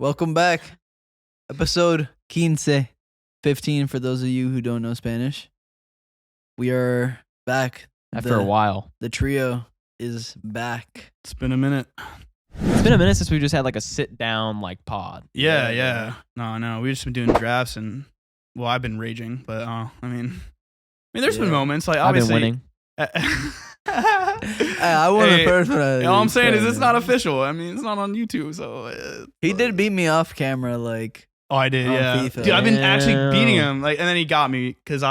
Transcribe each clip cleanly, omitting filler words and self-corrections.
Welcome back. Episode 15 for those of you who don't know Spanish. We are back. After a while. The trio is back. It's been a minute. It's been a minute since we just had like a sit down like pod. Yeah. No. We've just been doing drafts and I've been raging, but I mean there's been moments like obviously I've been I winning. won the first one. All I'm saying is it's not official. I mean, it's not on YouTube, so he did beat me off camera, like. Oh, I did, yeah. FIFA. Dude, I've been actually beating him, like, and then he got me because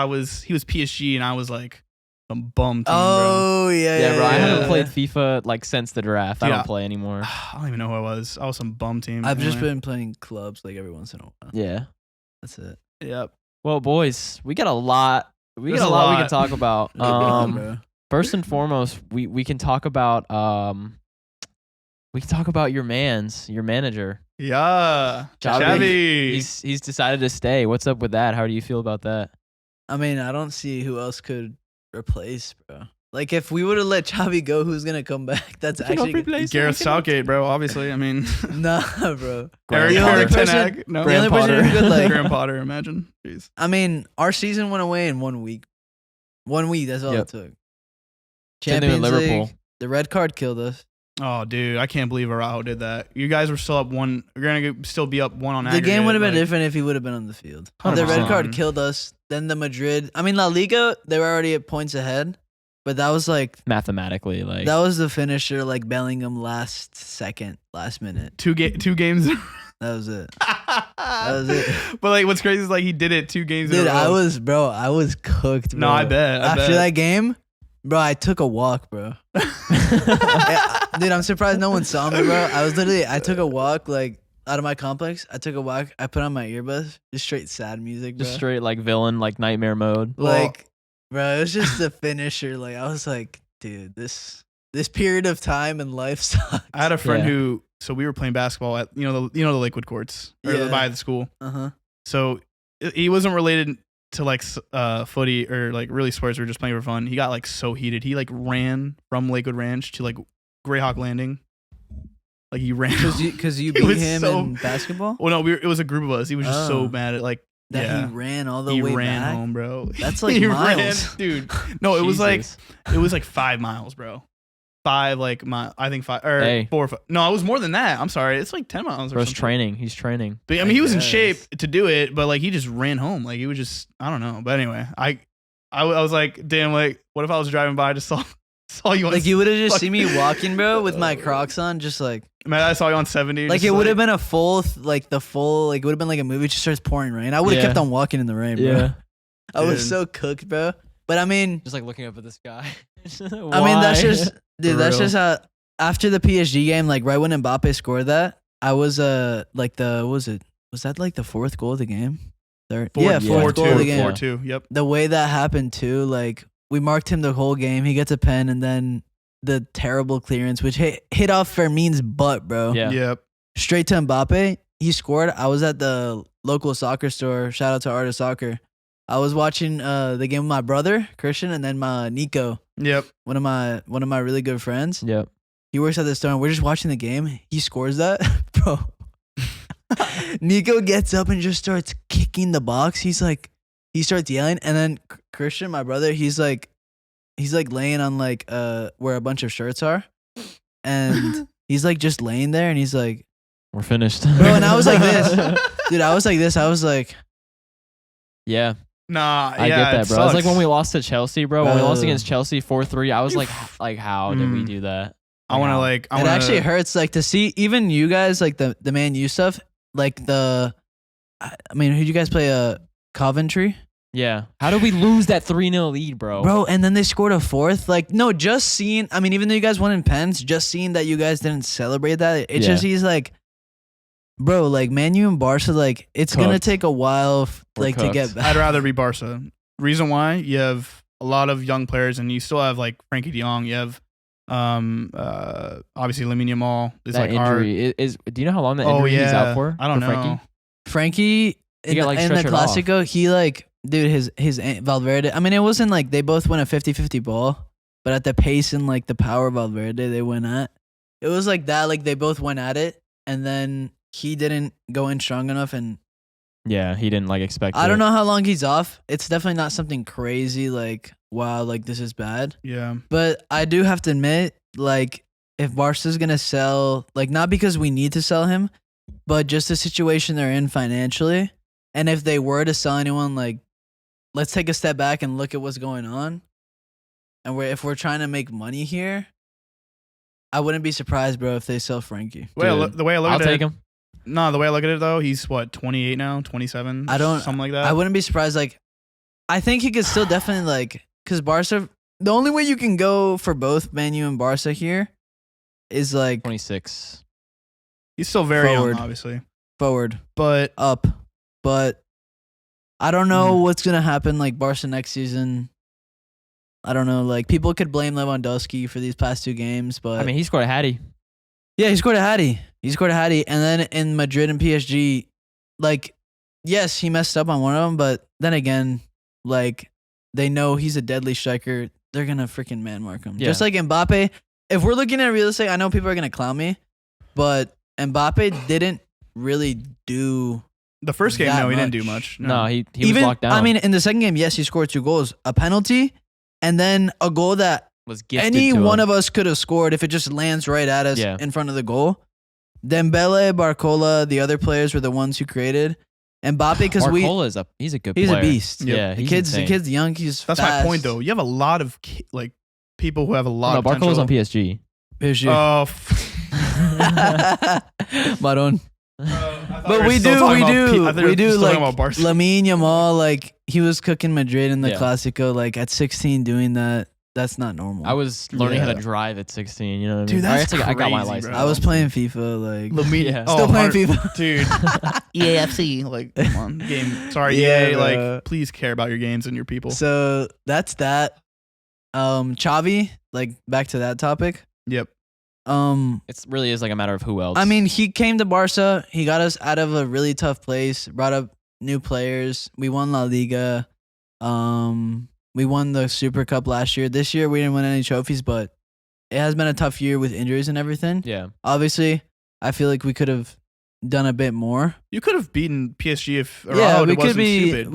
he was PSG, and I was like some bum team, bro. Yeah, bro. I haven't yeah. played FIFA like since the draft. I don't play anymore. I don't even know who I was. I was some bum team. I've just been playing clubs like every once in a while. Yeah, that's it. Yep. Well, boys, we got a lot. We can talk about. First and foremost, we can talk about your manager. Yeah, Xavi. He's decided to stay. What's up with that? How do you feel about that? I mean, I don't see who else could replace, bro. Like, if we would have let Xavi go, who's gonna come back? That's actually Gareth Southgate, bro. Obviously, I mean, nah, bro. Eric Ten Hag, no, the only person who could, like, Graham Potter. Imagine. Jeez. I mean, our season went away in 1 week. 1 week. That's all it took. Champions League. The red card killed us. Oh, dude, I can't believe Araujo did that. You guys were still up one. You're gonna still be up one on the aggregate. The game would have been different if he would have been on the field. 100%. The red card killed us. Then the Madrid. I mean, La Liga, they were already at points ahead, but that was like mathematically, like that was the finisher, like Bellingham last minute. Two games. That was it. That was it. But like, what's crazy is like he did it 2 games. Dude, in a row. I was cooked, bro. No, I bet. After that game. Bro, I took a walk, bro. Dude, I'm surprised no one saw me, bro. I took a walk, like, out of my complex. I took a walk. I put on my earbuds. Just straight sad music, bro. Just straight, like, villain, like, nightmare mode. Like, bro, it was just the finisher. Like, I was like, dude, this period of time in life sucks. I had a friend so we were playing basketball at, the liquid courts by the school. Uh-huh. So he wasn't related to like footy or like really sports. We were just playing for fun. He got like so heated. He like ran from Lakewood Ranch to like Greyhawk Landing. Like he ran because you beat him in basketball. Well, no, it was a group of us. He was just so mad at like that he ran all the way back. He ran home, bro. That's like miles, dude. No, it was like 5 miles, bro. 5 like I think 5 or 4 or 5. No, it was more than that. I'm sorry. It's like 10 miles. Bro's training. He's training. But I mean, he was in shape to do it, but like he just ran home. Like he was just I don't know. But anyway, I was like, damn. Like, what if I was driving by, I just saw you on like you would have just seen me walking, bro, with my Crocs on, just like. Man, I saw you on 70. Like it would have been a full it would have been like a movie. It just starts pouring rain. I would have kept on walking in the rain, bro. Yeah. I was so cooked, bro. But I mean, just like looking up at the sky. I mean, that's just. Dude, that's just how. After the PSG game, like right when Mbappe scored that, I was like was that like the 4th goal of the game? Fourth goal of the game. 4-2. Yep. The way that happened too, like we marked him the whole game. He gets a pen, and then the terrible clearance, which hit off Fermin's butt, bro. Yeah. Yep. Straight to Mbappe. He scored. I was at the local soccer store. Shout out to Art of Soccer. I was watching the game with my brother Christian, and then my Nico. Yep. One of my really good friends. Yep. He works at the store and we're just watching the game. He scores that. Bro. Nico gets up and just starts kicking the box. He starts yelling, and then Christian, my brother, he's like laying on like where a bunch of shirts are. And he's like just laying there and he's like, we're finished. bro, and I was like this. Dude, I was like this. I was like, yeah. Nah, I get that, bro. It's like when we lost to Chelsea, bro. When we lost against Chelsea 4-3, I was like how did we do that? It actually hurts like to see even you guys like the Man U stuff, like I mean, who'd you guys play? Coventry? Yeah. How did we lose that 3-0 lead, bro? Bro, and then they scored a 4th. Like, no, just seeing, I mean, even though you guys won in pens, just seeing that you guys didn't celebrate that, it's just he's like, bro, like Man U and Barca, like it's gonna take a while, to get back. I'd rather be Barca. Reason why, you have a lot of young players, and you still have like Frankie De Jong. You have obviously Lamine Yamal. Is that like injury is. Do you know how long that injury he's out for? I don't know. Frankie in the Clasico, he like, dude, his Valverde. I mean, it wasn't like they both went a 50-50 ball, but at the pace and like the power of Valverde, they went at. It was like that. Like they both went at it, and then he didn't go in strong enough, and Yeah, he didn't like expect. I don't know how long he's off. It's definitely not something crazy like wow, like this is bad. Yeah. But I do have to admit, like if Barca's gonna sell, like not because we need to sell him, but just the situation they're in financially, and if they were to sell anyone, like let's take a step back and look at what's going on, and if we're trying to make money here, I wouldn't be surprised, bro, if they sell Frankie. The way I look I'll at take it, him. no, the way I look at it though, he's what 28 now, 27. Something like that. I wouldn't be surprised. Like, I think he could still definitely like because Barca. The only way you can go for both Man U and Barca here is like 26. He's still very Forward. young, obviously, forward, but up, but I don't know what's gonna happen. Like Barca next season. I don't know. Like people could blame Lewandowski for these past 2 games, but I mean, he scored a hattie. yeah, he scored a hattie. And then in Madrid and PSG, like yes, he messed up on one of them, but then again, like they know he's a deadly striker. They're gonna freaking man mark him. Yeah. Just like Mbappe. If we're looking at real estate, I know people are gonna clown me, but Mbappe didn't really do. the first game, that no, he didn't do much. much. No, he was locked down. I mean, in the second game, yes, he scored 2 goals, a penalty, and then a goal that was gifted any to one him. of us could have scored if it just lands right at us Yeah. in front of the goal. Dembele, Barcola, the other players were the ones who created. Mbappe, because he's a good he's player. a beast. Yep. Yeah, The he's kid's insane. young. He's That's fast. my point, though. You have a lot of like people who have a lot No, of Barcola's potential. on PSG. PSG. Oh, Maron. but But we do like Barca. Lamine Yamal. Like he was cooking Madrid in the Yeah. Clasico. Like at 16, doing that. That's not normal. I was learning how Yeah. to drive at 16. You know what I mean? Dude, that's I got my crazy, license. bro. I was playing FIFA. Like Lamine, Yeah. still playing FIFA. dude. EAFC, like come on, game. Sorry, Yeah, EA, bro. like please care about your games and your people. So that's that. Xavi. Like back to that topic. Yep. It really is like a matter of who else. I mean, he came to Barca. He got us out of a really tough place. Brought up new players. We won La Liga. We won the Super Cup last year. This year we didn't win any trophies, but it has been a tough year with injuries and everything. yeah. Obviously, I feel like we could have done a bit more. You could have beaten PSG if Yeah, Ronaldo we could wasn't be. stupid.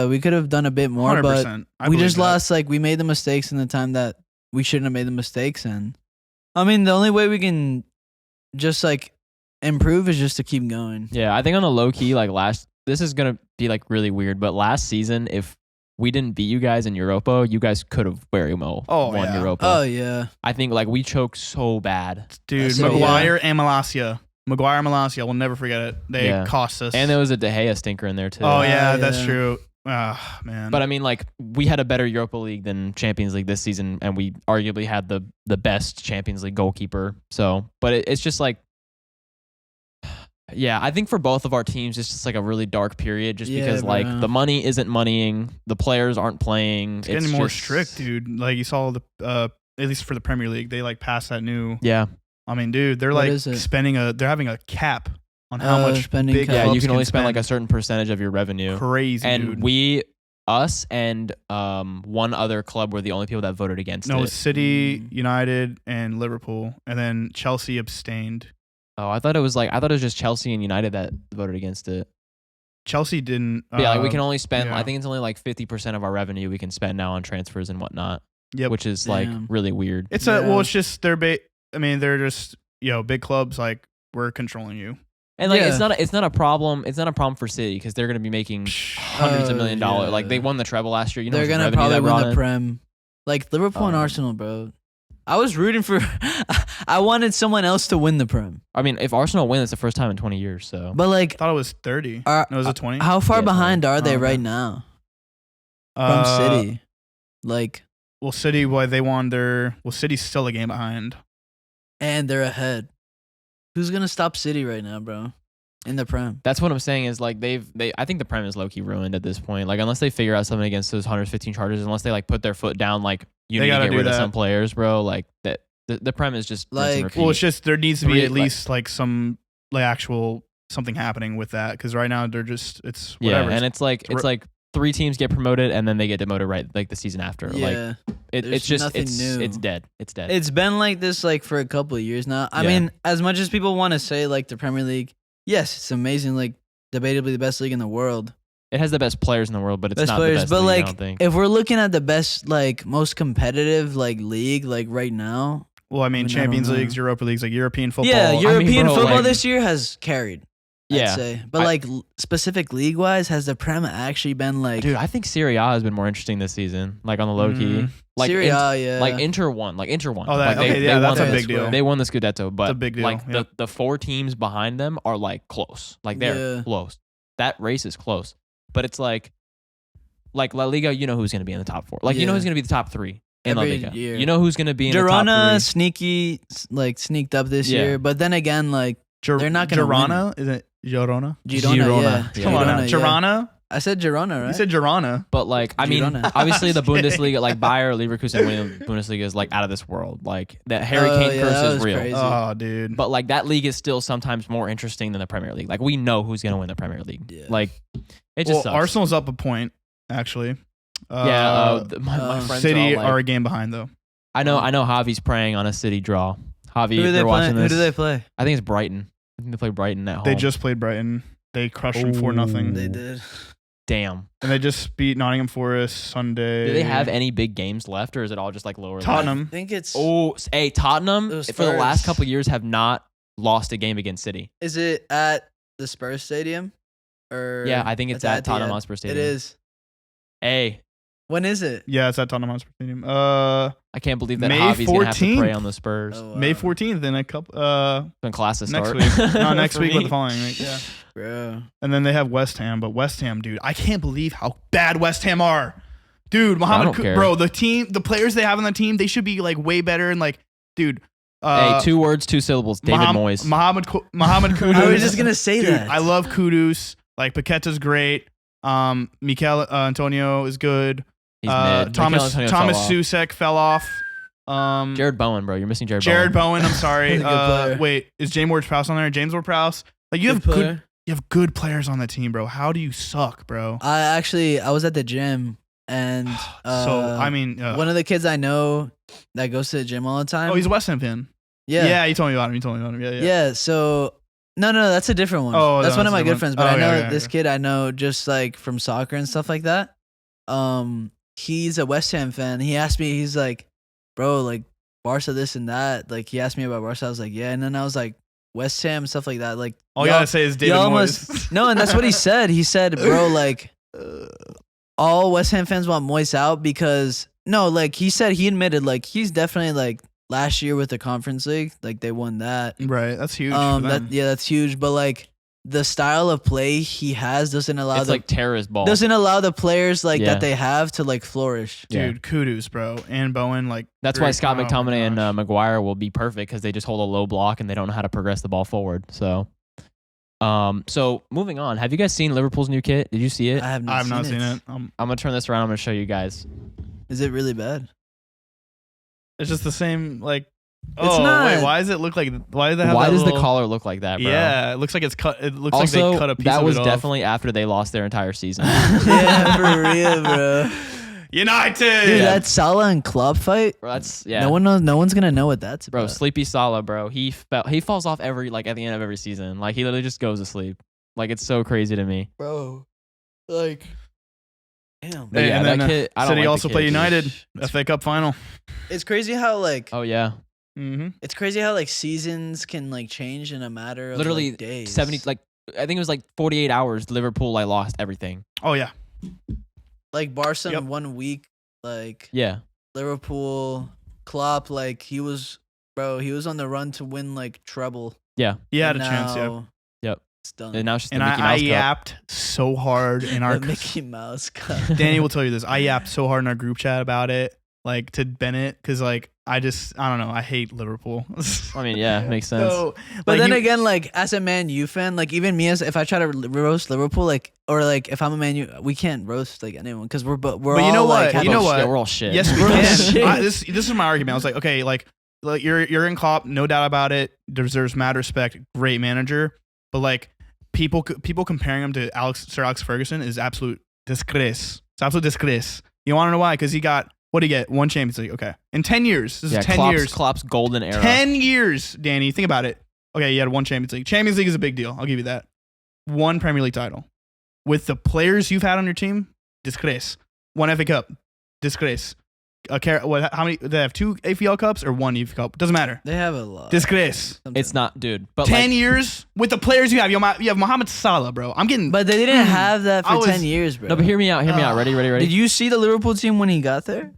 We could have done a bit more, 100%. but we just lost. Like we made the mistakes in the time that we shouldn't have made the mistakes, and I mean the only way we can just like improve is just to keep going. Yeah, I think on a low key, like this is gonna be like really weird, but last season, if we didn't beat you guys in Europa, you guys could have very well won yeah. Europa. Oh yeah, I think like we choked so bad, Dude, So, Maguire and Malacia. Maguire, we'll never forget it. They Yeah. cost us. and there was a De Gea stinker in there too. oh yeah, that's yeah. true. Ah man. But I mean, like we had a better Europa League than Champions League this season, and we arguably had the best Champions League goalkeeper. So, but it's just like, yeah, I think for both of our teams, it's just like a really dark period, just Yeah, because like bro. the money isn't moneying, the players aren't playing. it's getting more just- strict, dude. Like you saw the at least for the Premier League, they like passed that new. Yeah, I mean, dude, they're What like is it? they're having a cap on how much spending big cap. yeah, clubs you can only spend like a certain percentage of your revenue. crazy, And dude. us and one other club were the only people that voted against No, it. City, United, and Liverpool, and then Chelsea abstained. Oh, I thought it was just Chelsea and United that voted against it. Chelsea didn't. But yeah, like we can only spend. yeah. I think it's only like 50% of our revenue we can spend now on transfers and whatnot. Yep. Which is like Damn. really weird. It's Yeah. it's just I mean, they're just big clubs. Like we're controlling you. And like Yeah. it's not a problem. It's not a problem for City because they're going to be making hundreds of $1 million. yeah. Like they won the treble last year. You know, They're how much gonna revenue probably that win brought the in? Prem. Like Liverpool and Um, Arsenal, bro. I was rooting for. I wanted someone else to win the Prem, I mean, if Arsenal win, it's the first time in 20 years. So but I like, thought it was 30. are, No, was it 20? how far Yeah, behind are they Oh, okay. right now from City? Like, Well, City, City's still a game behind. and they're ahead. Who's gonna stop City right now, bro? In the Prem. that's what I'm saying is like I think the Prem is low key ruined at this point. Like unless they figure out something against those 115 Chargers, unless they like put their foot down, like you They need to gotta get do rid of that. some players, bro. Like that the Prem is just rinse and Like- repeat. Well, it's just there needs to be Three, at least like some like actual something happening with that because right now they're just it's whatever. yeah, and it's like 3 teams get promoted and then they get demoted right like the season after. Like Yeah, it's there's just nothing new. it's dead. It's dead. it's been like this like for a couple of years now. I Yeah. mean, as much as people want to say like the Premier League Yes, it's amazing. Like debatably the best league in the world. It has the best players in the world, but it's Best not players, the best but league, I like don't think. if we're looking at the best, like most competitive, like league, like right now. Well, I mean, I don't Champions know. Leagues, Europa Leagues, like European football. Yeah, European bro, football like- this year has carried. Yeah. I'd say, but like specific league wise, has the Prem actually been like Dude, I think Serie A has been more interesting this season, like on the low key. Like Serie A? Yeah, Like Inter won. Oh, that, like okay, yeah, that's won a the- big deal. They won the Scudetto, but a big deal, like yeah. the 4 teams behind them are like close. Like they're Yeah. close. That race is close. But it's like La Liga, you know who's going to be in the top 4. Like you know Yeah. who's going to be the top 3 in La Every Liga. year. You know who's going to be in the top Girona 3. sneaky, like sneaked up this Yeah. year, but then again, like they're not gonna Girona? Is it Girona? Girona, yeah. Yeah. Come on now. yeah. Girona? I said Girona, right? You said Girona. But like, I mean, Girona. obviously the Just kidding. Bundesliga, like Bayer Leverkusen winning the Bundesliga is like out of this world. Like that Harry Oh, Kane yeah, curse that is was real. crazy. Oh, dude. But like that league is still sometimes more interesting than the Premier League. Like we know who's gonna win the Premier League. Yeah. Like it just sucks. Arsenal's up a point, actually. My friends City are, are like, a game behind, though. I know Javi's praying on a City draw. Javi, Who are they they're watching playing? this. Who do they play? I think it's Brighton. I think they play Brighton at home. They just played Brighton. They crushed them 4-0. They did. damn. And they just beat Nottingham Forest Sunday. Do they have any big games left, or is it all just like lower? level? Tottenham. I think it's. Oh, hey, Tottenham Those for the last Spurs. couple of years have not lost a game against City. Is it at the Spurs Stadium? Or Yeah, I think it's at Tottenham Etihad? Hotspur Stadium. It is. Hey, When is it? Yeah, it's at Tottenham Hotspur Stadium. I can't believe that May Javi's gonna have to 14th. pray on the Spurs. Oh, wow. May 14th in a couple. When classes Next start. week. Not next For week, but me. the following week. Yeah. Bro. And then they have West Ham, but West Ham, dude, I can't believe how bad West Ham are. Dude, don't care. bro, the players they have on the team, they should be like way better. And like, dude, Hey, 2 words, 2 syllables. David Moyes. Mohamed Kudus. I was just gonna say Dude, that. I love Kudus. Like Paqueta's great. Mikel Antonio is good. He's mid. Thomas Mikel Antonio fell off. Susek fell off. Jared Bowen, bro. You're missing Jared Jared Bowen. Bowen. I'm sorry. He's a good player. Wait, is James Ward-Prowse on there? James Ward-Prowse. Like you Good have player. good players on the team, bro. How do you suck, bro? I was at the gym and I mean, one of the kids I know that goes to the gym all the time. oh, he's a West Ham fan. yeah. You told me about him. Yeah. Yeah, so no, that's a different one. Oh, that's no, one of that's a my good different friends. But one. I Oh, know yeah, this yeah. kid I know just like from soccer and stuff like that. He's a West Ham fan. He asked me, he's like, bro, like Barca this and that. Like he asked me about Barca. I was like, yeah. And then I was like, West Ham, stuff like that. Like All you gotta say is David y'all Moyes. no, and that's what he said. He said, bro, like all West Ham fans want Moyes out because no, like he said he admitted like he's definitely like last year with the Conference League, like they won that. Right, that's huge. For them. That's huge. But like the style of play he has doesn't allow It's like terrorist ball. doesn't allow the players like Yeah. that they have to like flourish. Yeah. Dude, kudos, bro. And Bowen, like That's why great. Scott Oh my McTominay and gosh. Maguire will be perfect because they just hold a low block and they don't know how to progress the ball forward. So moving on. Have you guys seen Liverpool's new kit? Did you see it? I have not, I've not seen it. I'm gonna turn this around. I'm gonna show you guys. Is it really bad? It's just the same, like. It's Oh not. wait, why does it look like? Why does it have? Why that does the little- collar look like that, bro? Yeah, it looks like it's cut. It looks Also, like they cut a piece that of was it off. definitely after they lost their entire season. Yeah, for real, bro. United. Dude, that Salah and Klopp fight. Bro, that's yeah. No one knows. No one's gonna know what that's Bro, about. Sleepy Salah, bro. He falls off every like at the end of every season. Like he literally just goes to sleep. Like it's so crazy to me. Bro, like, damn. But Hey, yeah, and that then kid. I don't City like the also kid, play dude. United FA Cup final. It's crazy how like Oh yeah, Mm-hmm. it's crazy how like seasons can like change in a matter of literally like, days. 70. Like I think it was like 48 hours. Liverpool like lost everything. Oh yeah. like Barca Yep. in 1 week. Like Yeah. Liverpool, Klopp, like he was on the run to win like treble. He had a And chance. Yeah. now Yep. It's done. And now it's just And the Mickey I Mouse Cup. yapped so hard in our the Mickey Mouse Cup. Danny will tell you this. I yapped so hard in our group chat about it, like to Bennett, because like I don't know. I hate Liverpool. I mean, yeah, makes sense. So, But like, then you- again, like as a Man U fan, like even me as if I try to roast Liverpool, like or like if I'm a Man U, we can't roast like anyone because we're But all you know like, what? have You a- know what? We're all shit. yes, we Bro, can. shit. This is my argument. I was like, okay, like you're in Klopp, no doubt about it. Deserves mad respect. Great manager, but like people comparing him to Sir Alex Ferguson is absolute disgrace. It's absolute disgrace. You want to know why? Because he got. What did he get? 1 Champions League. Okay. In 10 years. This Yeah, is 10 Klopp's, years. Klopp's golden era. 10 years, Danny. Think about it. Okay, you had one Champions League. Champions League is a big deal. I'll give you that. One Premier League title. With the players you've had on your team, disgrace. One FA Cup, disgrace. How many? They have 2 AFL Cups or 1 EFL Cup? Doesn't matter. They have a lot. Disgrace. It's not, dude. But 10 years with the players you have. You have Mohamed Salah, bro. I'm getting. But they didn't have that for 10 years, bro. No, but hear me out. Ready? Did you see the Liverpool team when he got there?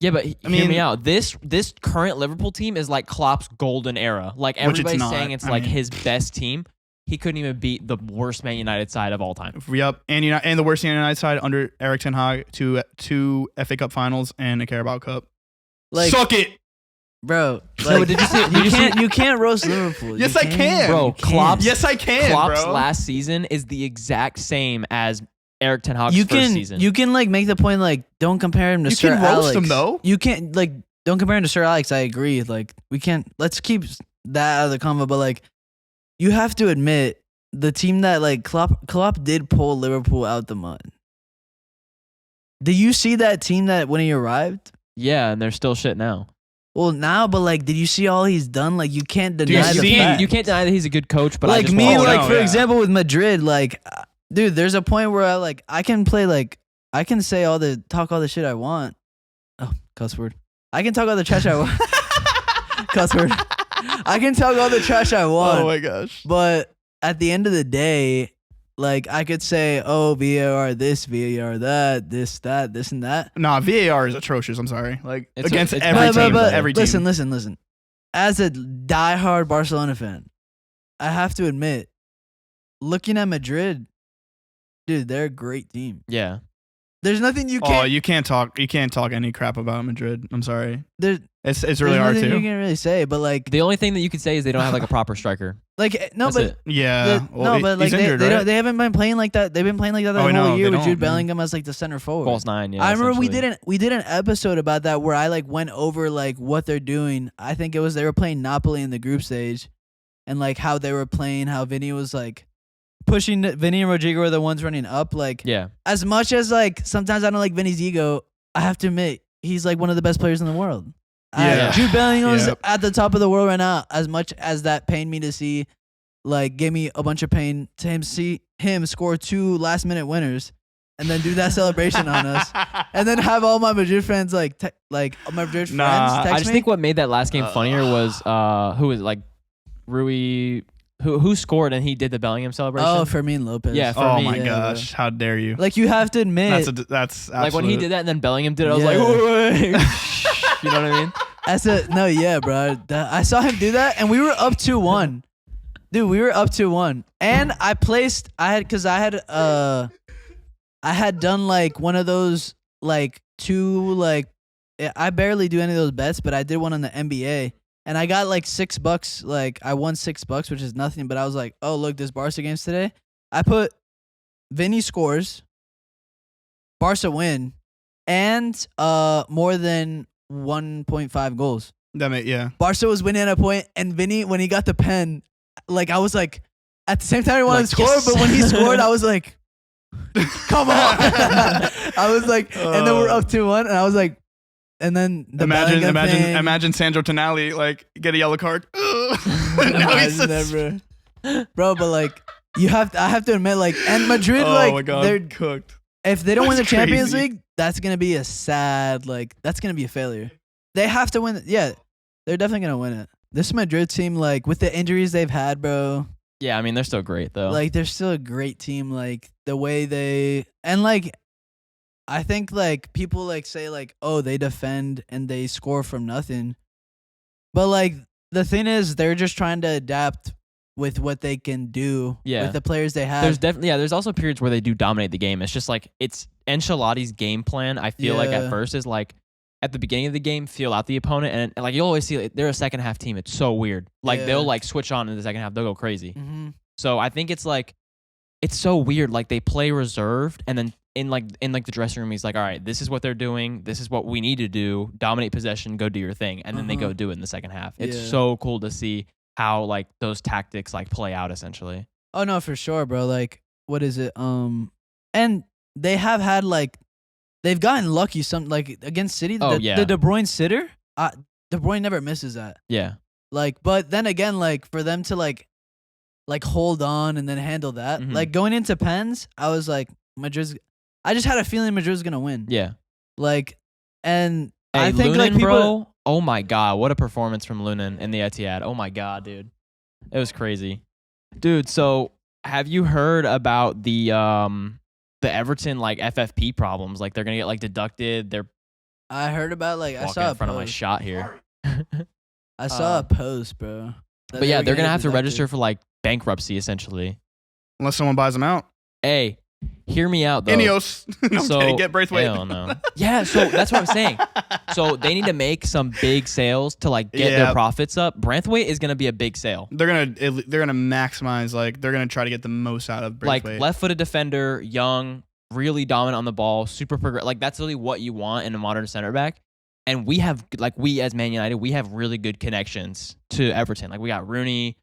Yeah, but hear me out. This current Liverpool team is like Klopp's golden era. Like everybody's saying it's his best team. He couldn't even beat the worst Man United side of all time. Yep, and the worst Man United side under Erik ten Hag, two FA Cup finals and a Carabao Cup. Like, suck it, bro. No, did you see? You can't roast Liverpool. Yes, I can, bro. Yes, I can. Klopp's bro. last season is the exact same as Erik ten Hag's first season. You can like make the point like don't compare him to Sir Alex. You can roast him though. You can't like don't compare him to Sir Alex. I agree. Like we can't. Let's keep that out of the convo. But like you have to admit the team that like Klopp did pull Liverpool out the mud. Did you see that team that when he arrived? Yeah, and they're still shit now. Well, now, but like, did you see all he's done? Like, you can't deny the fact. You can't deny that he's a good coach. But like for example, with Madrid, like, dude, there's a point where I can play like I can say talk all the shit I want. Oh, cuss word. I can talk all the trash I want. Cuss word. I can talk all the trash I want. Oh my gosh. But at the end of the day, like I could say, oh, VAR this, VAR that, this, that, this, and that. Nah, VAR is atrocious. I'm sorry. Like it's against it's every team. But every team. Listen. As a diehard Barcelona fan, I have to admit, looking at Madrid, dude, they're a great team. Yeah. There's nothing you can't. Oh, you can't talk any crap about Madrid. I'm sorry. It's there's really hard nothing to. You can't really say, but like the only thing that you could say is they don't have like a proper striker. Like no, That's but it. Yeah. no, but like he's injured, they right? they haven't been playing like that. They've been playing like that the Oh, I whole know, year they with Jude don't, Bellingham as like the center forward. False nine. Yeah. I remember we essentially. did an episode about that where I like went over like what they're doing. I think it was they were playing Napoli in the group stage, and like how they were playing, how Vinny was like pushing. Vinny and Rodrigo were the ones running up. Like Yeah. as much as like sometimes I don't like Vinny's ego, I have to admit he's like one of the best players in the world. Yeah. Jude Bellingham's Yep. at the top of the world right now. As much as that pained me to see, like, gave me a bunch of pain to see him score 2 last-minute winners and then do that celebration on us, and then have all my Madrid fans my Madrid friends text I just me. think what made that last game funnier was who was it, like Rui. Who scored and he did the Bellingham celebration? Oh, Fermin Lopez. Yeah, Oh me, my yeah, gosh! How dare you? Like you have to admit, That's like when he absolute- did that and then Bellingham did it. I was Yeah. like, wait. You know what I mean? bro. I saw him do that, and we were up 2-1. Dude, we were up 2-1, and I had done like one of those like two like I barely do any of those bets, but I did one on the NBA, and I got like $6. Like I won $6, which is nothing. But I was like, oh look, this Barca game's today. I put Vinny scores, Barca win, and more than 1.5 goals. yeah. Barca was winning at a point, and Vinny, when he got the pen, like I was like, at the same time he wanted to score, yes. but when he scored, I was like, come on. I was like, and then we're up 2-1, and I was like, and then the imagine Sandro Tonali like get a yellow card. Now he's never, bro. But like, I have to admit, like, and Madrid, oh like, my God, they're cooked. If they don't win the That's Champions crazy. League, that's gonna be a sad, like, that's gonna be a failure. They have to win. Yeah, they're definitely gonna win it. This Madrid team, like, with the injuries they've had, bro. Yeah, I mean they're still great though. Like, they're still a great team. Like the way they and like, I think like people like say like, oh, they defend and they score from nothing, but like the thing is, they're just trying to adapt with what they can do. Yeah. With the players they have. There's definitely there's also periods where they do dominate the game. It's just like it's Ancelotti's game plan. I feel like Yeah. at first is like at the beginning of the game, feel out the opponent, and like you always see like, they're a second half team. It's so weird. Like Yeah. they'll like switch on in the second half. They'll go crazy. Mhm. So I think it's like it's so weird. Like they play reserved, and then in the dressing room, he's like, "All right, this is what they're doing. This is what we need to do. Dominate possession. Go do your thing." And then they go do it in the second half. It's Yeah. so cool to see how like those tactics like play out essentially. Oh no, for sure, bro. Like, what is it? And they have had like, they've gotten lucky. Some like against City. Oh, the yeah. De Bruyne sitter. De Bruyne never misses that. Yeah. Like, but then again, like for them to like hold on and then handle that, Mhm. like going into pens, I was like Madrid's. I just had a feeling Madrid was gonna win. Yeah. Like, and Hey, I think Lunin, like people. bro. Oh my god, what a performance from Lunin in the Etihad. Oh my god, dude. It was crazy. Dude, so have you heard about the Everton like FFP problems? Like they're going to get like deducted. They're I heard about like I walking saw in a front of my post. shot here. I saw a post, bro. that But yeah, were they're gonna going to get have to deducted. register for like bankruptcy essentially. Unless someone buys them out. Hey, hear me out though. Ineos. No, I'm So kidding. Get Braithwaite. hell no. Yeah, so that's what I'm saying. So they need to make some big sales to like get Yeah. their profits up. Branthwaite is going to be a big sale. They're gonna maximize, like they're gonna try to get the most out of Like Braithwaite. left-footed defender, young, really dominant on the ball, super like that's really what you want in a modern center back. And we as Man United, we have really good connections to Everton. Like we got Rooney,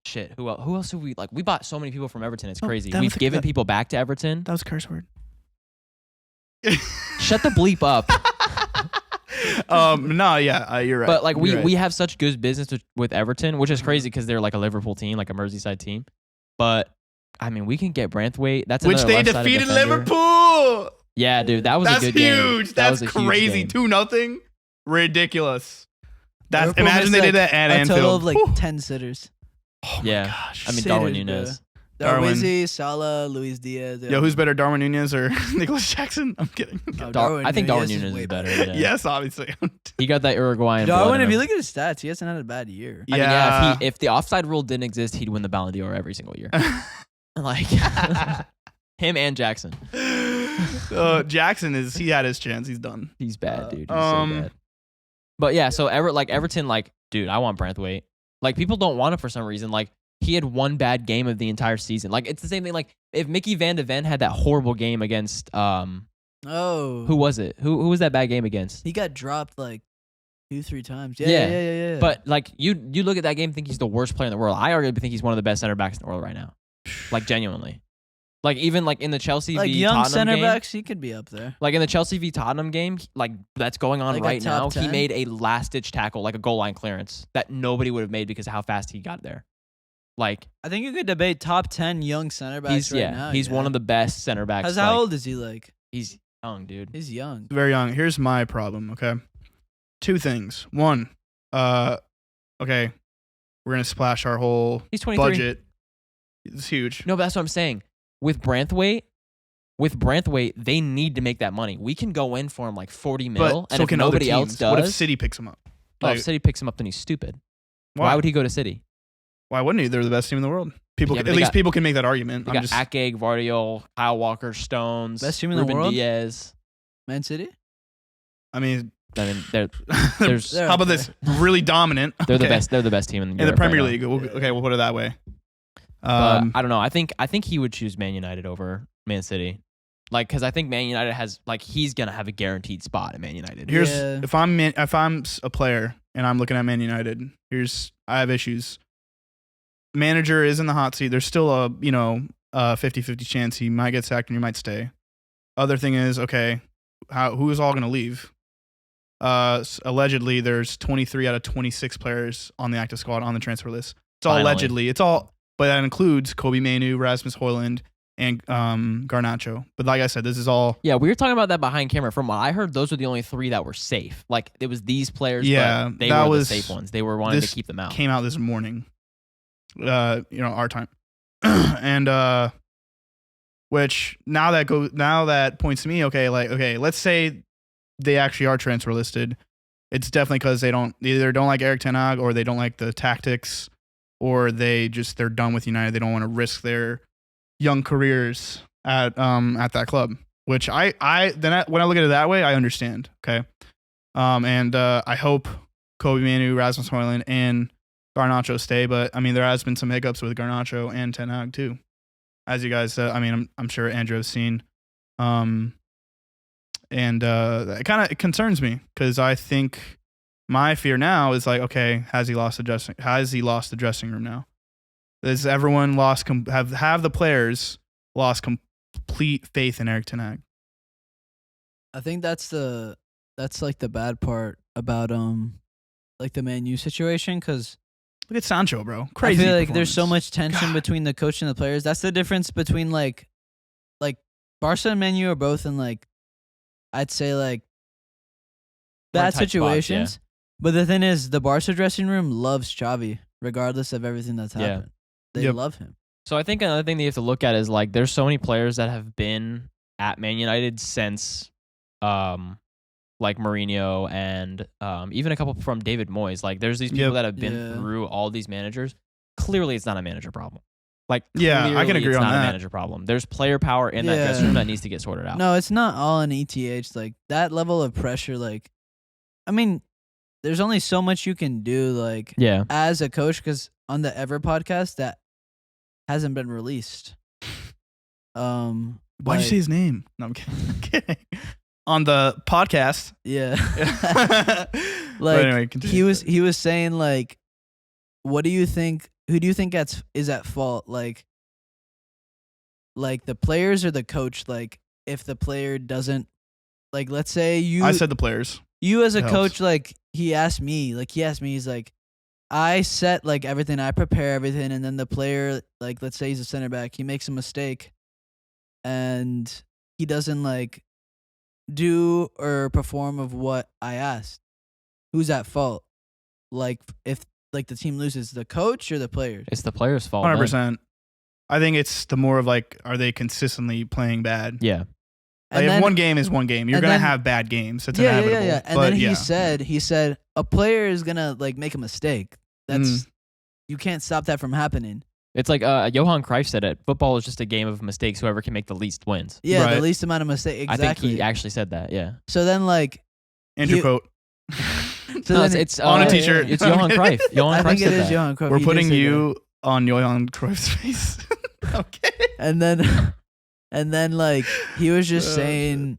shit. Who else have we like? We bought so many people from Everton. It's crazy. that We've was given people back to Everton. That was a curse word. Shut the bleep up. No, yeah, you're right. But like You're right. we have such good business with Everton, which is crazy because they're like a Liverpool team, like a Merseyside team. But I mean, we can get Branthwaite. That's which another they left-sided defeated defender. Liverpool. Yeah, dude, that was That's a good game. huge. That That's was a huge crazy. game. 2-0. Ridiculous. That's Liverpool imagine missed, they did like, that at a Anfield. total of like Whew. 10 sitters. Oh Yeah. my gosh. I mean, Sitters, Darwin bro. Nunez. Darwin. Darwin, Salah, Luis Diaz. Yo, who's better, Darwin Nunez or Nicholas Jackson? I'm kidding. I think Darwin Nunez Nunez way is better. better. Yeah. Yes, obviously. He got that Uruguayan blood Darwin, in if you him. look at his stats, he hasn't had a bad year. I mean, yeah, if the offside rule didn't exist, he'd win the Ballon d'Or every single year. Like him and Jackson. Jackson he had his chance. He's done. He's bad, dude. He's so bad. But yeah, so Everton, like, dude, I want Branthwaite. Like, people don't want him for some reason. Like, he had one bad game of the entire season. Like, it's the same thing. Like, if Mickey Van de Ven had that horrible game against Oh. who was it? Who was that bad game against? He got dropped like 2-3 times. Yeah. Yeah. But like you look at that game and think he's the worst player in the world. I arguably think he's one of the best center backs in the world right now. Like genuinely. Like even like in the Chelsea like v young Tottenham center game, backs, he could be up there. like in the Chelsea v Tottenham game, like that's going on Like a right now. top He 10? made a last ditch tackle, like a goal line clearance that nobody would have made because of how fast he got there. Like I think you could debate top 10 young center backs he's right now. he's one of the best center backs. How like, old is he? Like He's young, dude. he's young. Very young. Here's my problem, okay? 2 things. One, okay, we're going to splash our whole He's 23. budget. It's huge. No, but that's what I'm saying. With Branthwaite, they need to make that money. We can go in for him like 40 mil, But and so if can other nobody else teams. does, What if City picks him up? if City picks him up, then he's stupid. Why? Why would he go to City? Why wouldn't he? They're the best team in the world. People, Yeah, but at they least got- people can make that argument. They I'm got just Ake, Gvardiol, Kyle Walker, Stones, Best team in the Ruben world? Diaz. Man City? I mean, I mean, there's They're how up about there. this? Really dominant. they're the Okay. best. They're the best team in in the Europe Premier right now. League. Okay, we'll put it that way. But I don't know. I think he would choose Man United over Man City. Like, because I think Man United has like he's gonna have a guaranteed spot at Man United. Here's Yeah. if I'm a player and I'm looking at Man United. I have issues. Manager is in the hot seat. There's still a 50-50 chance he might get sacked and he might stay. Other thing is, okay, who is all going to leave? Allegedly, there's 23 out of 26 players on the active squad on the transfer list. It's all Finally. allegedly. It's all, but that includes Kobe Mainu, Rasmus Højlund, and Garnacho. But like I said, this is all. Yeah, we were talking about that behind camera. From what I heard, those were the only 3 that were safe. Like it was these players. Yeah, but they that were was- the safe ones. They were wanting to this keep them out. Came out this morning. Our time, and which now that points to me. Okay, let's say they actually are transfer listed. It's definitely because they either don't like Eric Ten Hag or they don't like the tactics, or they're done with United. They don't want to risk their young careers at that club. Which when I look at it that way, I understand. Okay, and I hope Kobe Manu, Rasmus Højlund, and Garnacho stay, but I mean there has been some hiccups with Garnacho and Ten Hag too, as you guys. I mean I'm sure Andrew has seen, and it kind of concerns me because I think my fear now is like, okay, has he lost the dressing room now? Has everyone lost? Have the players lost complete faith in Eric Ten Hag? I think that's like the bad part about like the Man U situation because Look at Sancho, bro. I Crazy. feel like there's so performance. much tension God. between the coach and the players. That's the difference between like Barca and Man U are both in like I'd say like bad tight spots, situations. But the thing is, the Barca dressing room loves Xavi, regardless of everything that's Yeah. happened. They Yep. love him. So I think another thing that you have to look at is like there's so many players that have been at Man United since like Mourinho and even a couple from David Moyes. Like there's these people Yep. that have been Yeah. through all these managers. Clearly it's not a manager problem. Like Yeah, I can clearly agree it's on not a that. manager problem. There's player power in that dressing Yeah. room that needs to get sorted out. No, it's not all in ETH. Like that level of pressure, like I mean, there's only so much you can do, like Yeah. as a coach, because on the Ever podcast that hasn't been released. Why'd you like, say his name? No, I'm kidding. I'm kidding. On the podcast. Yeah. But Like anyway, continue. he was saying like, what do you think? Who do you think is at fault? Like the players or the coach? Like if the player doesn't, like let's say you I said the players. you as a It helps. coach, like he asked me, he's like, I set like everything, I prepare everything, and then the player, like let's say he's a center back, he makes a mistake, and he doesn't like do or perform of what I asked. Who's at fault? Like if like the team loses, the coach or the players? It's the player's fault. 100%. I think it's the more of like, are they consistently playing bad? Yeah. Like And if then- one game is one game, you're and gonna then- have bad games. It's yeah, inevitable. yeah. And But then yeah. he said a player is gonna like make a mistake. That's you can't stop that from happening. It's like Johan Cruyff said it. Football is just a game of mistakes. Whoever can make the least wins. Yeah, the Right. least amount of mistake. Exactly. I think he actually said that. Yeah. So then, like, Andrew You- quote. so No, then it's On a uh, t-shirt. It's Johan Cruyff. Johan I Cruyff think it said is that. Johan Cruyff. We're He did putting say you on Johan Cruyff's face. Okay. that. And then, like, he was just saying,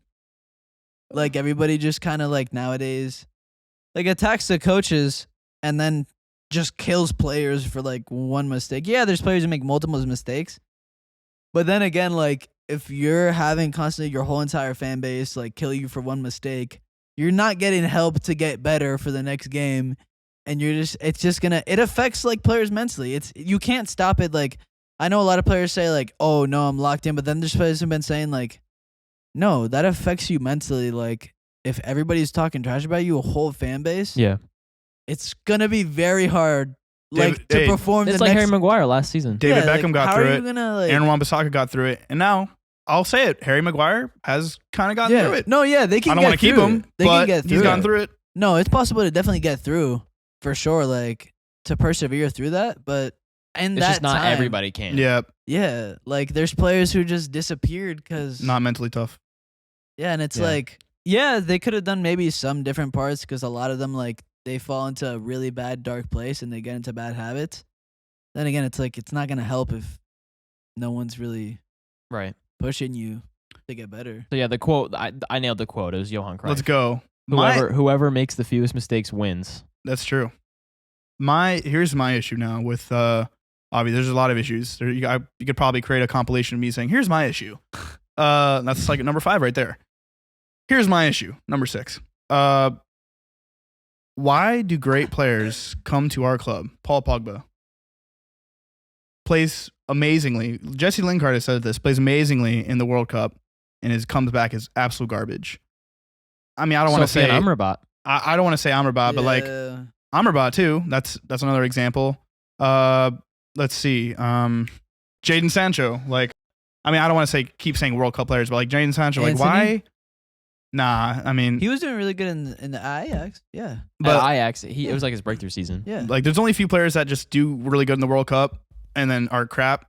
like, everybody just kind of like nowadays, like, attacks the coaches and then just kills players for like one mistake. Yeah, there's players who make multiple mistakes, but then again, like, if you're having constantly your whole entire fan base like kill you for one mistake, you're not getting help to get better for the next game, and it affects like players mentally. You can't stop it. Like, I know a lot of players say like, oh no, I'm locked in, but then there's players who've been saying like, no, that affects you mentally. Like if everybody's talking trash about you, a whole fan base, Yeah. it's gonna be very hard like to Hey, perform It's the like next. Harry Maguire last season. David Yeah, Beckham like, got how through are it. you gonna, like, Aaron Wan-Bissaka got through it. And now, I'll say it, Harry Maguire has kind of gotten through it. No, yeah, they can. I don't want to keep through him, it. They but can get through. he's gotten it. through it. No, it's possible to definitely get through for sure. Like to persevere through that, but in It's that just not time, everybody can. Yeah, Yeah, like there's players who just disappeared because not mentally tough. yeah, and it's Yeah. like yeah, they could have done maybe some different parts because a lot of them like they fall into a really bad dark place and they get into bad habits. Then again, it's like it's not gonna help if no one's really Right. pushing you to get better. So yeah, the quote I nailed the quote. It was Johan Cruyff. Let's go. Whoever makes the fewest mistakes wins. That's true. Here's my issue now with obviously there's a lot of issues. You could probably create a compilation of me saying, "Here's my issue." That's like number 5 right there. Here's my issue, number 6. Why do great players come to our club? Paul Pogba plays amazingly. Jesse Lingard has said this. Plays amazingly in the World Cup, and comes back as absolute garbage. I mean, I don't want to say Amrabat. I don't want to say Amrabat, but like Yeah. Amrabat too. That's another example. Let's see. Jadon Sancho. Like, I mean, I don't want to keep saying World Cup players, but like Jadon Sancho. Like, Anthony? why? Nah, I mean, he was doing really good in the Ajax. Yeah, But but Ajax, it was like his breakthrough season. yeah. like, there's only a few players that just do really good in the World Cup and then are crap.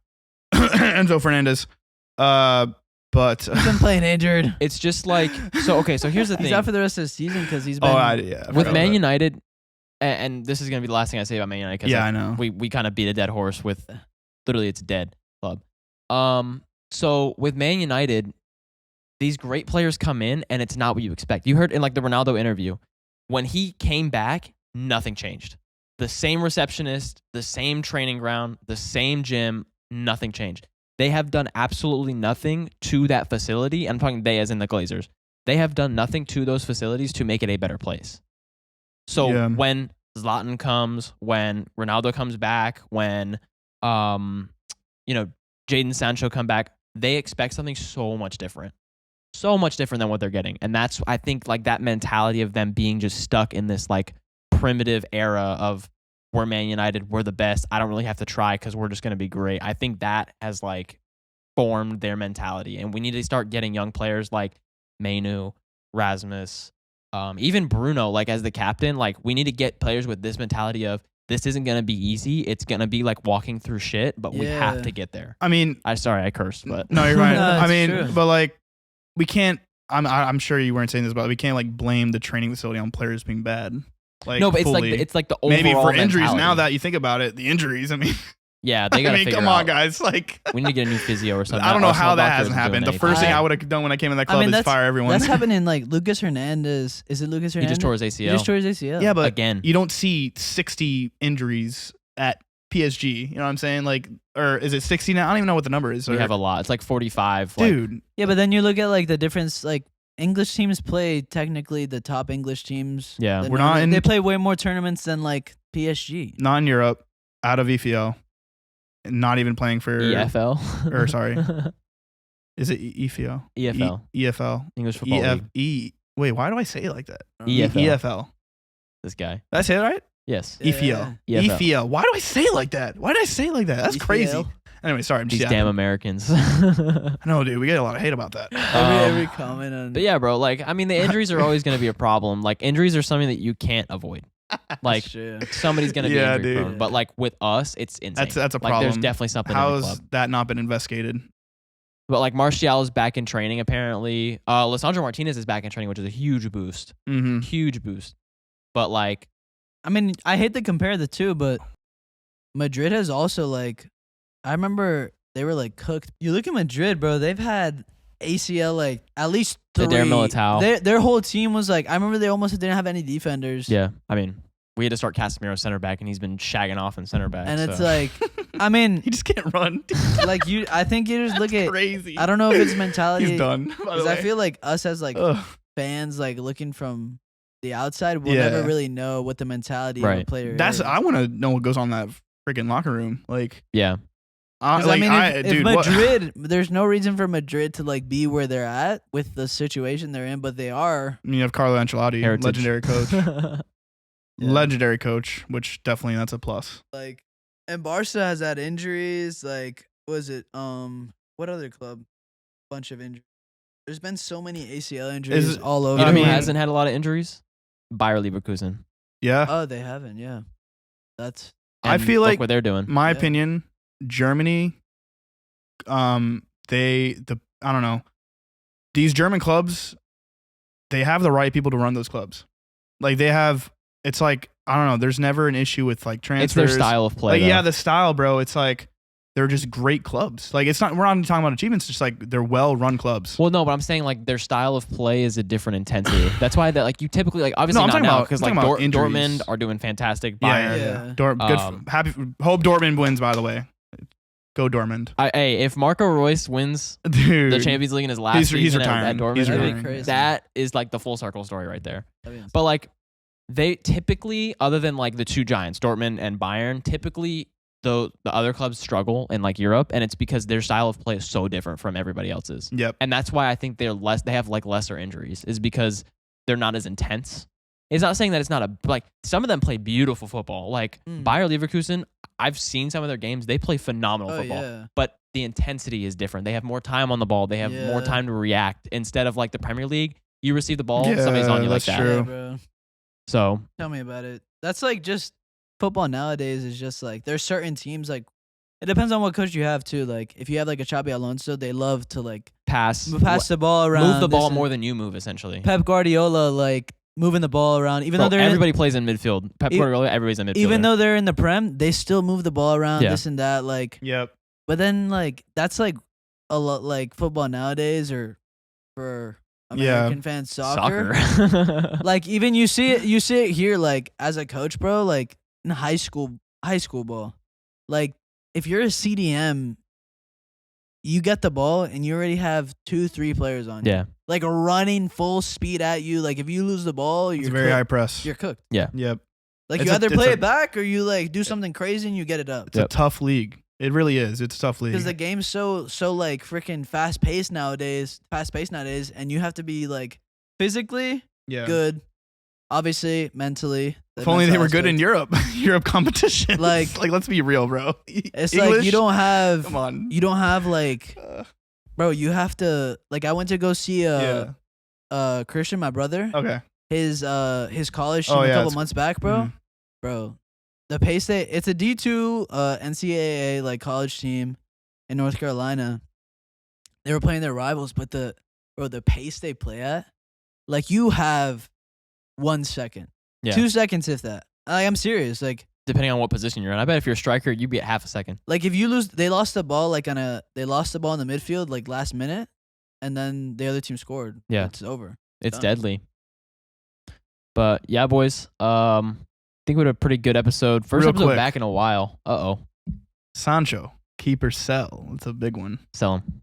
Enzo Fernandez. But He's been playing injured. It's just like so here's the He's thing. out for the rest of the season because he's been. I With forgot Man about United, and this is going to be the last thing I say about Man United that. because Yeah, I know. we kind of beat a dead horse with literally it's a dead club. So with Man United, these great players come in and it's not what you expect. You heard in like the Ronaldo interview, when he came back, nothing changed. The same receptionist, the same training ground, the same gym, nothing changed. They have done absolutely nothing to that facility. I'm talking they as in the Glazers. They have done nothing to those facilities to make it a better place. So Yeah. when Zlatan comes, when Ronaldo comes back, when Jadon Sancho come back, they expect something so much different than what they're getting. And that's, I think, like that mentality of them being just stuck in this like primitive era of we're Man United, we're the best, I don't really have to try because we're just going to be great. I think that has like formed their mentality, and we need to start getting young players like Mainu, Rasmus, even Bruno, like as the captain. Like we need to get players with this mentality of this isn't going to be easy. It's going to be like walking through shit, but we have to get there. I mean, I cursed, but no, you're right. No, I mean, true. but like we can't. I'm sure you weren't saying this, but we can't like blame the training facility on players being bad. Like no, but fully. it's like the overall maybe for injuries. mentality. Now that you think about it, the injuries. I mean, yeah, they got to figure come out. on, guys. Like We need to get a new physio or something. I don't know Arsenal how that doctor hasn't isn't doing happened. The anything. first thing I would have done when I came in that club is fire everyone. That's happening. Like Lucas Hernandez. Is it Lucas He Hernandez? just tore his ACL. He just tore his ACL. yeah, but again. you don't see 60 injuries at PSG. You know what I'm saying? Like, or is it 60 now? I don't even know what the number is. We or- have a lot. It's like 45. Like, dude. Yeah, but then you look at like the difference. Like English teams play technically the top English teams. Yeah. that We're not in- They play way more tournaments than like PSG. Not in Europe, out of EFL, not even playing for EFL. or sorry, is it EFL? EFL. EFL. English Football League. Wait, why do I say it like that? EFL. EFL. This guy. Did I say it right? Yes. EFL. Yeah. EFL. EFL. Why do I say it like that? Why did I say it like that? That's crazy. EFL? Anyway, sorry. I'm just These damn Americans. I know, dude. We get a lot of hate about that. Every comment on. But yeah, bro, like, I mean, the injuries are always going to be a problem. Like, injuries are something that you can't avoid. Like, somebody's going to be Yeah, injury dude. prone. But, like, with us, it's insane. That's a like, problem. there's definitely something in the How's club. that not been investigated? But, like, Martial is back in training, apparently. Lisandro Martinez is back in training, which is a huge boost. Mm-hmm. Huge boost. But, like, I mean, I hate to compare the two, but Madrid has also like. I remember they were like cooked. You look at Madrid, bro. They've had ACL like at least 3. Adair Militao. Their whole team was like. I remember they almost didn't have any defenders. yeah, I mean, we had to start Casemiro center back, and he's been shagging off in center back. And it's so. like, I mean, He just can't run. like you. I think you just look at. Crazy. I don't know if it's mentality. He's done. by the Because I way. feel like us as like Ugh. fans, like looking from the outside, we'll Yeah. never really know what the mentality of a Right. player That's is. I want to know what goes on in that freaking locker room. Like, yeah. 'Cause, like, I mean, if dude, what- Madrid, there's no reason for Madrid to like be where they're at with the situation they're in, but they are. I mean, you have Carlo Ancelotti, Heritage. legendary coach, Yeah. legendary coach, which definitely that's a plus. Like, and Barca has had injuries. Like, was it what other club? Bunch of injuries. There's been so many ACL injuries all over. You know I who mean- hasn't had a lot of injuries? Bayer Leverkusen. Yeah, Oh, they haven't. Yeah, that's I And feel look like what they're doing. my Yeah. opinion, Germany, I don't know, these German clubs, they have the right people to run those clubs. Like they have, it's like I don't know. There's never an issue with like transfers. It's their style of play. Like though. yeah, the style, bro. It's like they're just great clubs. Like it's not. We're not talking about achievements. It's just like they're well-run clubs. Well, no, but I'm saying like their style of play is a different intensity. That's why that like you typically like obviously I'm not talking now about- because I'm like talking about Dortmund injuries. are doing fantastic. Yeah, Bayern. Yeah. Good. Happy. Hope Dortmund wins. By the way, go Dortmund, Hey, if Marco Reus wins dude. the Champions League in his last He's season retiring. at Dortmund, He's That'd be retiring. crazy. that is like the full circle story right there. that'd be insane. But like they typically, other than like the two giants, Dortmund and Bayern, typically the other clubs struggle in like Europe, and it's because their style of play is so different from everybody else's. Yep. And that's why I think they have like lesser injuries, is because they're not as intense. It's not saying that it's not like some of them play beautiful football. Like Bayer Leverkusen, I've seen some of their games. They play phenomenal Oh, football. yeah. But the intensity is different. They have more time on the ball. They have more Yeah. time to react. Instead of like the Premier League, you receive the ball, Yeah, somebody's on you like that's that. true. Yeah, bro. So Tell me about it. That's like just football nowadays is just like there's certain teams like it depends on what coach you have too. Like if you have like a Xabi Alonso, they love to like pass the ball around, move the ball this more and- than you move, essentially. Pep Guardiola like moving the ball around, even Bro, though they're everybody plays in midfield. Pep E- Guardiola, everybody's in midfield. even though they're in the Prem, they still move the ball around, Yeah. this and that. Like, Yep. but then like that's like a lot like football nowadays or for American fans soccer. Like even you see it here like as a coach, bro, like in high school ball. Like if you're a CDM, you get the ball and you already have 2-3 players on you. yeah. Like running full speed at you. Like if you lose the ball, It's you're very cooked. high press. You're cooked. Yep. Like It's you a- either it's play a- it back or you like do something crazy and you get it up. It's a tough league. It really is. It's a tough league. Because the game's so like freaking fast paced nowadays, and you have to be like physically yeah. good, obviously mentally. If only they were good in Europe, Europe competition. Like- let's be real, bro. It's English? like you don't have, Come on. like, bro. You have to like. I went to go see Christian, my brother. Okay. His college team Oh, a yeah, couple it's- months back, bro. Mhm. Bro, the pace it's a D2 NCAA like college team in North Carolina. They were playing their rivals, but the pace they play at, like you have 1 second, Yeah. 2 seconds if that. Like, I'm serious. Like Depending on what position you're in. I bet if you're a striker, you'd be at half a second. if you lose, they lost the ball in the midfield like last minute, and then the other team scored. Yeah. It's over. It's Done. deadly. But yeah, boys. I think we had a pretty good episode. First Real episode quick. back in a while. Sancho, keep or sell. It's a big one. Sell him.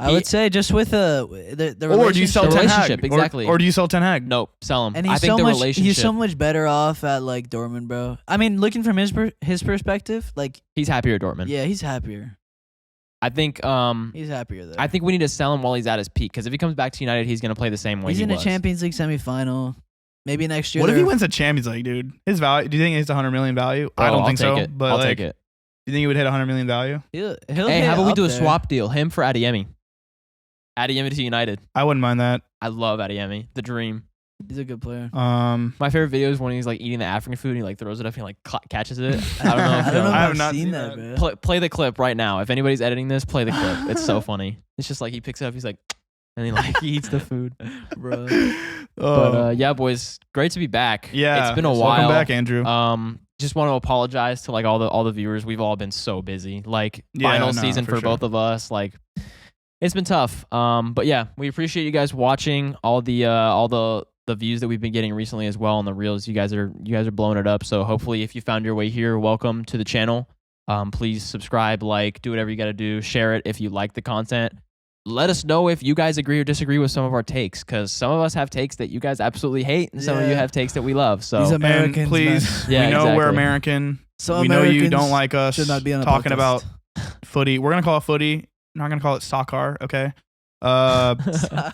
I would say just with the Or do you sell The Ten relationship, Hag? exactly. Or do you sell Ten Hag? Nope. Sell him. And I he's think so the much relationship. he's so much better off at like Dortmund, bro. I mean, looking from his perspective, like he's happier at Dortmund. yeah, he's happier. I think. He's happier there. I think we need to sell him while he's at his peak. Because if he comes back to United, he's going to play the same way he's he in was. a Champions League semifinal. Maybe next year. What if he they're- wins a Champions League, dude? His value? Do you think it's 100 million value? I Oh, don't I'll think take so. it. But I'll like, take it. you think he would hit 100 million value? He'll Hey, hit how about we up do a there. swap deal? Him for Adeyemi. Adeyemi to United. I wouldn't mind that. I love Adeyemi. The dream. He's a good player. My favorite video is when he's like eating the African food and he like throws it up and he like catches it. I don't know. If I don't know if I have I've not seen seen that, that. bro. Play the clip right now. If anybody's editing this, play the clip. It's so funny. It's just like he picks it up. He's like, and he like he eats the food. Bro. But yeah, boys, great to be back. yeah, it's been a while. Welcome back, Andrew. Just want to apologize to like all the viewers. We've all been so busy. Like Yeah, final no, season for for sure. both of us. Like it's been tough. But yeah, we appreciate you guys watching all the views that we've been getting recently as well on the reels. You guys are blowing it up. So hopefully, if you found your way here, welcome to the channel. Please subscribe, like, do whatever you got to do. Share it if you like the content. Let us know if you guys agree or disagree with some of our takes, because some of us have takes that you guys absolutely hate, and some of you Yeah. have takes that we love. So These And Americans, please, man. Yeah, we know we're exactly. American. Some We know you Americans don't like us should not be on a talking podcast. about footy. We're gonna call it footy. Not gonna call it soccer. Okay.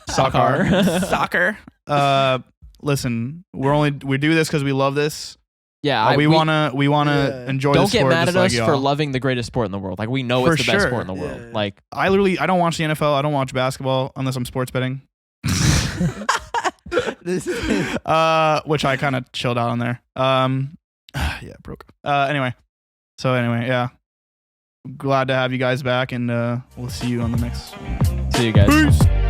Soccer. Listen, we do this because we love this. yeah, We wanna Yeah. enjoy. don't the get sport mad just at like us y'all. for loving the greatest sport in the world. Like we know For it's the best sure. sport in the world. Yeah. Like I don't watch the NFL. I don't watch basketball unless I'm sports betting. This is- Which I kind of chilled out on there. Yeah, broke. Anyway, yeah. Glad to have you guys back, and we'll see you on the next one. see you guys. Peace.